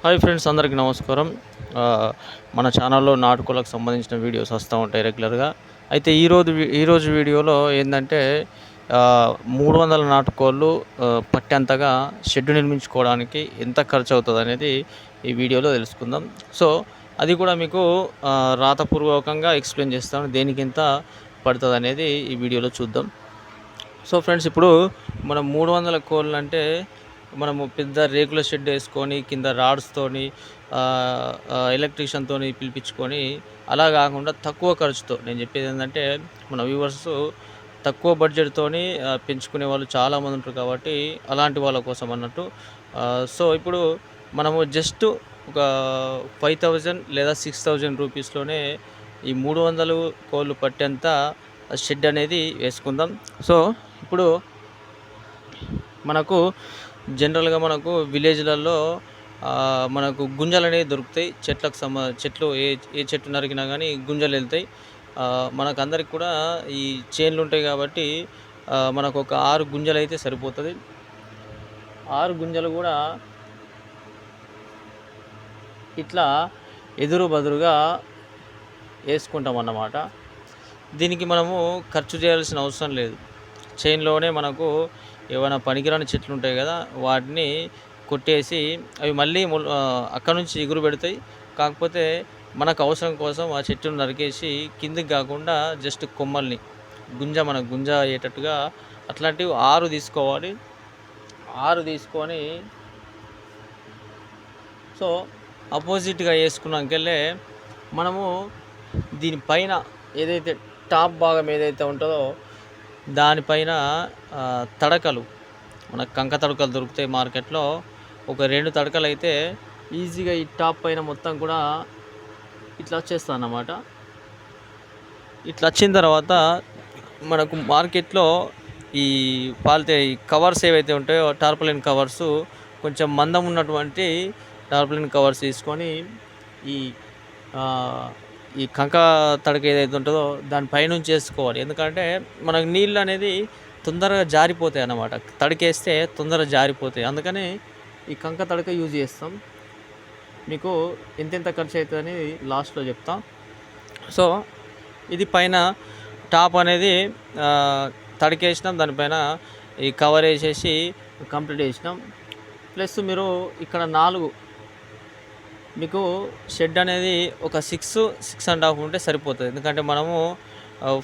Hi friends, అందరికీ నమస్కారం. మన ఛానల్లో నాటుకోళ్ళకు సంబంధించిన వీడియోస్ వస్తూ ఉంటాయి రెగ్యులర్గా. అయితే ఈరోజు వీడియోలో ఏంటంటే 300 నాటుకోళ్ళు పట్టేంతగా షెడ్ నిర్మించుకోవడానికి ఎంత ఖర్చు అవుతుంది అనేది ఈ వీడియోలో తెలుసుకుందాం. సో అది కూడా మీకు రాతపూర్వకంగా ఎక్స్ప్లెయిన్ చేస్తాను, దేనికి ఎంత పడుతుంది అనేది ఈ వీడియోలో చూద్దాం. సో ఫ్రెండ్స్, ఇప్పుడు మనం 300 కోళ్ళు అంటే మనము పెద్ద రేకుల షెడ్ వేసుకొని కింద రాడ్స్తోని ఎలక్ట్రీషియన్తోని పిలిపించుకొని అలా కాకుండా తక్కువ ఖర్చుతో, నేను చెప్పేది ఏంటంటే మన వ్యూవర్స్ తక్కువ బడ్జెట్తోని పెంచుకునే వాళ్ళు చాలామంది ఉంటారు కాబట్టి అలాంటి వాళ్ళ కోసం అన్నట్టు. సో ఇప్పుడు మనము జస్ట్ ఒక 5000 లేదా 6000 రూపీస్లోనే ఈ 300 కోళ్ళు పట్టేంత షెడ్ అనేది వేసుకుందాం. సో ఇప్పుడు మనకు జనరల్గా మనకు విలేజ్లలో మనకు గుంజలు అనేవి దొరుకుతాయి. చెట్లు ఏ చెట్టు నరికినా కానీ గుంజలు వెళ్తాయి. మనకు అందరికి కూడా ఈ చేన్లు ఉంటాయి కాబట్టి మనకు ఒక 6 గుంజలు అయితే సరిపోతుంది. 6 గుంజలు కూడా ఇట్లా ఎదురు బదురుగా వేసుకుంటాం అన్నమాట. దీనికి మనము ఖర్చు చేయాల్సిన అవసరం లేదు. చైన్లోనే మనకు ఏమైనా పనికిరాని చెట్లు ఉంటాయి కదా, వాటిని కొట్టేసి అవి మళ్ళీ అక్కడ నుంచి ఎగురు పెడతాయి. కాకపోతే మనకు అవసరం కోసం ఆ చెట్టును నరికేసి కిందికి కాకుండా జస్ట్ కొమ్మల్ని మనకు గుంజ అయ్యేటట్టుగా అట్లాంటివి 6 తీసుకోవాలి. 6 తీసుకొని సో అపోజిట్గా వేసుకున్నాకెళ్ళే మనము దీనిపైన ఏదైతే టాప్ భాగం ఏదైతే ఉంటుందో దానిపైన తడకలు, మనకు కంక తడకలు దొరుకుతాయి మార్కెట్లో. ఒక 2 తడకలు అయితే ఈజీగా ఈ టాప్ పైన మొత్తం కూడా ఇట్లా వచ్చేస్తుంది అన్నమాట. ఇట్లా వచ్చిన తర్వాత మనకు మార్కెట్లో ఈ కవర్స్ ఏవైతే ఉంటాయో టార్పలిన్ కవర్స్, కొంచెం మందం ఉన్నటువంటి టార్పలిన్ కవర్స్ తీసుకొని ఈ కంక తడక ఏదైతే ఉంటుందో దానిపైనుంచి వేసుకోవాలి. ఎందుకంటే మనకు నీళ్ళు అనేది తొందరగా జారిపోతాయి అన్నమాట. తడికేస్తే తొందరగా జారిపోతాయి. అందుకని ఈ కంక తడక యూజ్ చేస్తాం. మీకు ఎంతెంత ఖర్చు అవుతుంది అనేది లాస్ట్లో చెప్తాం. సో ఇది పైన టాప్ అనేది తడికేసినాం, దానిపైన ఈ కవర్ వేసేసి కంప్లీట్ చేసినాం. ప్లస్ మీరు ఇక్కడ 4 మీకు షెడ్ అనేది ఒక 6.5 ఉంటే సరిపోతుంది. ఎందుకంటే మనము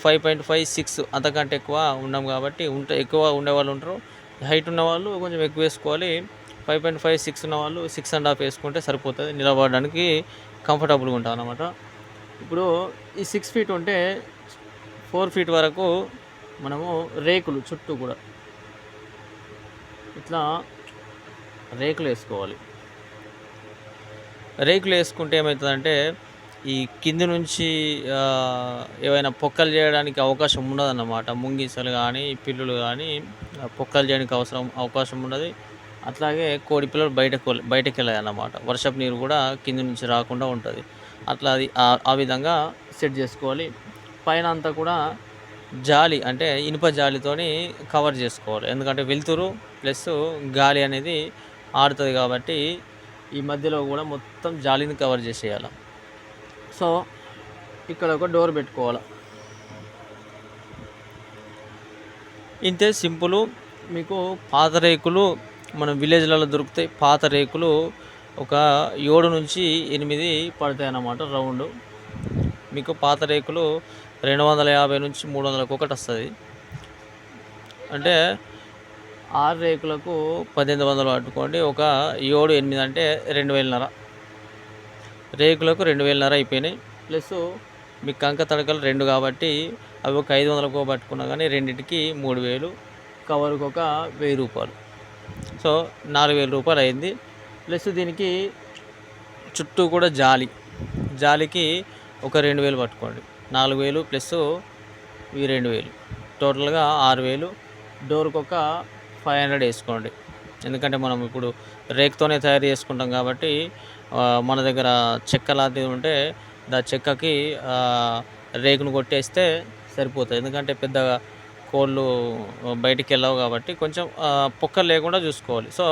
5.5, 6 అంతకంటే ఎక్కువ ఉన్నాం కాబట్టి ఎక్కువ ఉండేవాళ్ళు ఉంటారు. హైట్ ఉన్నవాళ్ళు కొంచెం ఎక్కువ వేసుకోవాలి. 5.5, 6 ఉన్నవాళ్ళు 6.5 వేసుకుంటే సరిపోతుంది. నిలబడడానికి కంఫర్టబుల్గా ఉంటుంది అన్నమాట. ఇప్పుడు ఈ 6 ఫీట్ ఉంటే 4 ఫీట్ వరకు మనము రేకులు చుట్టూ కూడా ఇట్లా రేకులు వేసుకోవాలి. రేకులు వేసుకుంటే ఏమవుతుందంటే ఈ కింది నుంచి ఏవైనా పొక్కలు చేయడానికి అవకాశం ఉండదన్నమాట. ముంగిసలు కానీ పిల్లులు కానీ పొక్కలు చేయడానికి అవకాశం ఉండదు. అట్లాగే కోడి పిల్లలు బయటకు వెళ్ళాయి అన్నమాట. వర్షపు నీరు కూడా కింది నుంచి రాకుండా ఉంటుంది. అట్లా అది ఆ విధంగా సెట్ చేసుకోవాలి. పైన అంతా కూడా జాలి అంటే ఇనుప జాలితోని కవర్ చేసుకోవాలి. ఎందుకంటే వెలుతురు ప్లస్ గాలి అనేది ఆడుతుంది కాబట్టి ఈ మధ్యలో కూడా మొత్తం జాలిని కవర్ చేసేయాలి. సో ఇక్కడ ఒక డోర్ పెట్టుకోవాలి. ఇంతే సింపుల్. మీకు పాత రేకులు మన విలేజ్లలో దొరుకుతాయి. పాత రేకులు ఒక 7 నుంచి 8 పడతాయి అన్నమాట రౌండ్. మీకు పాత రేకులు 250 నుంచి 300 ఒకటి వస్తుంది. అంటే 6 రేకులకు 1800 పట్టుకోండి. ఒక 7, 8 అంటే 2000 రేకులకు 2000 అయిపోయినాయి. ప్లస్ మీ కంక తడకలు 2 కాబట్టి అవి ఒక 500 పట్టుకున్నా కానీ రెండింటికి 3000, కవర్కి ఒక 1000 రూపాయలు. సో 4000 రూపాయలు అయింది. ప్లస్ దీనికి చుట్టూ కూడా జాలికి ఒక 2000 పట్టుకోండి. 4000 ప్లస్ ఈ 2000 టోటల్గా 6000. డోర్కి ఒక 500 వేసుకోండి. ఎందుకంటే మనం ఇప్పుడు రేక్తోనే తయారు చేసుకుంటాం కాబట్టి మన దగ్గర చెక్క లాంటిది ఉంటే చెక్కకి రేకును కొట్టేస్తే సరిపోతుంది. ఎందుకంటే పెద్దగా కోళ్ళు బయటికి వెళ్ళవు కాబట్టి కొంచెం పొక్కలు లేకుండా చూసుకోవాలి. సో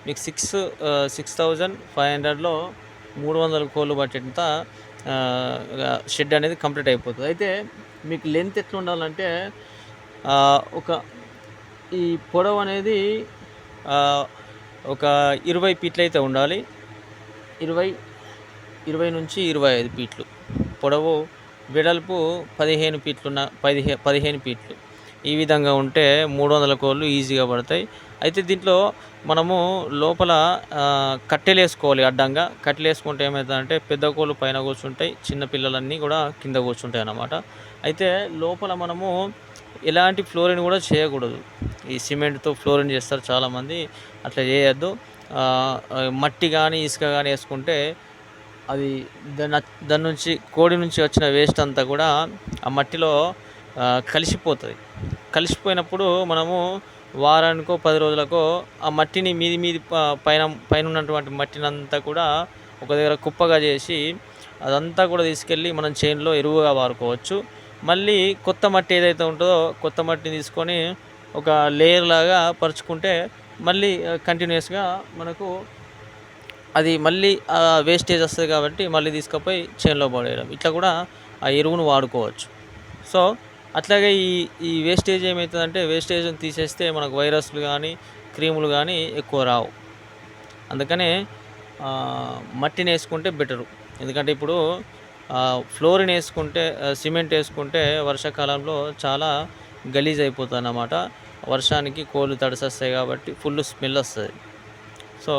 మీకు 6,500లో 300 కోళ్ళు పట్టేంత షెడ్ అనేది కంప్లీట్ అయిపోతుంది. అయితే మీకు లెంత్ ఎట్లా ఉండాలంటే ఒక ఈ పొడవు అనేది ఒక 20 ఫీట్లు అయితే ఉండాలి. 20 నుంచి 25 ఫీట్లు పొడవు, వెడల్పు 15 ఫీట్లున్న 15 ఫీట్లు. ఈ విధంగా ఉంటే 300 కోళ్ళు ఈజీగా పడతాయి. అయితే దీంట్లో మనము లోపల కట్టెలేసుకోవాలి అడ్డంగా. కట్టెలేసుకుంటే ఏమవుతుందంటే పెద్ద కోళ్ళు పైన కూర్చుంటాయి, చిన్న పిల్లలన్నీ కూడా కింద కూర్చుంటాయి అన్నమాట. అయితే లోపల మనము ఎలాంటి ఫ్లోరింగ్ కూడా చేయకూడదు. ఈ సిమెంట్తో ఫ్లోరింగ్ చేస్తారు చాలామంది, అట్లా చేయొద్దు. మట్టి కానీ ఇసుక కానీ వేసుకుంటే అది దాని నుంచి కోడి నుంచి వచ్చిన వేస్ట్ అంతా కూడా ఆ మట్టిలో కలిసిపోతుంది. కలిసిపోయినప్పుడు మనము వారానికో 10 రోజులకో ఆ మట్టిని మీది పైన ఉన్నటువంటి మట్టిని అంతా కూడా ఒక దగ్గర కుప్పగా చేసి అదంతా కూడా తీసుకెళ్ళి మనం చేనులో ఎరువుగా వాడుకోవచ్చు. మళ్ళీ కొత్త మట్టి ఏదైతే ఉంటుందో కొత్త మట్టిని తీసుకొని ఒక లేయర్ లాగా పరుచుకుంటే మళ్ళీ కంటిన్యూస్గా మనకు అది మళ్ళీ వేస్టేజ్ వస్తుంది కాబట్టి మళ్ళీ తీసుకుపోయి చేనులో పడేయడం, ఇట్లా కూడా ఆ ఎరువును వాడుకోవచ్చు. సో అట్లాగే ఈ వేస్టేజ్ ఏమవుతుందంటే వేస్టేజ్ని తీసేస్తే మనకు వైరస్లు కానీ క్రీములు కానీ ఎక్కువ రావు. అందుకనే మట్టిని వేసుకుంటే బెటరు. ఎందుకంటే ఇప్పుడు ఫ్లోరిన్ వేసుకుంటే సిమెంట్ వేసుకుంటే వర్షాకాలంలో చాలా గలీజ్ అయిపోతుంది అన్నమాట. వర్షానికి కోళ్ళు తడిసొస్తాయి కాబట్టి ఫుల్ స్మెల్ వస్తుంది. సో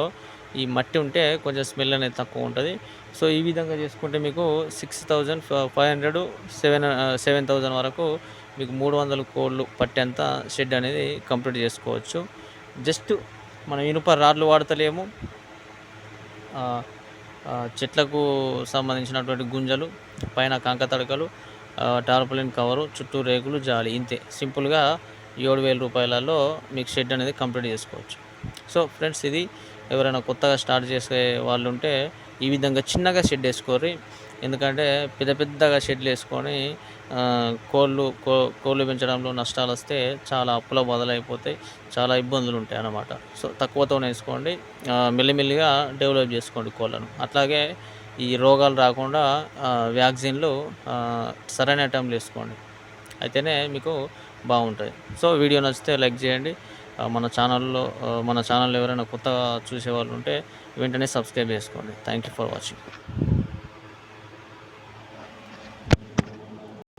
ఈ మట్టి ఉంటే కొంచెం స్మెల్ అనేది తక్కువ ఉంటుంది. సో ఈ విధంగా చేసుకుంటే మీకు 6,500 7,000 వరకు మీకు 300 కోళ్ళు పట్టేంత షెడ్ అనేది కంప్లీట్ చేసుకోవచ్చు. జస్ట్ మనం ఇనుప రాడ్లు వాడతలేము, చెట్లకు సంబంధించినటువంటి గుంజలు, పైన కంక తడకలు, టార్పాలిన్ కవరు, చుట్టూ రేకులు, జాలి, ఇంతే. సింపుల్గా 7,000 రూపాయలలో మీకు షెడ్ అనేది కంప్లీట్ చేసుకోవచ్చు. సో ఫ్రెండ్స్, ఇది ఎవరైనా కొత్తగా స్టార్ట్ చేసే వాళ్ళు ఉంటే ఈ విధంగా చిన్నగా షెడ్ వేసుకోరు. ఎందుకంటే పెద్దగా షెడ్లు వేసుకొని కోళ్ళు పెంచడంలో నష్టాలు వస్తే చాలా అప్పుల బదులైపోతాయి, చాలా ఇబ్బందులు ఉంటాయి అన్నమాట. సో తక్కువతోనే వేసుకోండి, మెల్లిమెల్లిగా డెవలప్ చేసుకోండి కోళ్ళను. అట్లాగే ఈ రోగాలు రాకుండా వ్యాక్సిన్లు సరైన టైంలో వేసుకోండి, అయితేనే మీకు బాగుంటుంది. సో వీడియో నచ్చితే లైక్ చేయండి. మన ఛానల్లో ఎవరైనా కొత్తగా చూసేవాళ్ళు ఉంటే వెంటనే సబ్స్క్రైబ్ చేసుకోండి. Thank you for watching.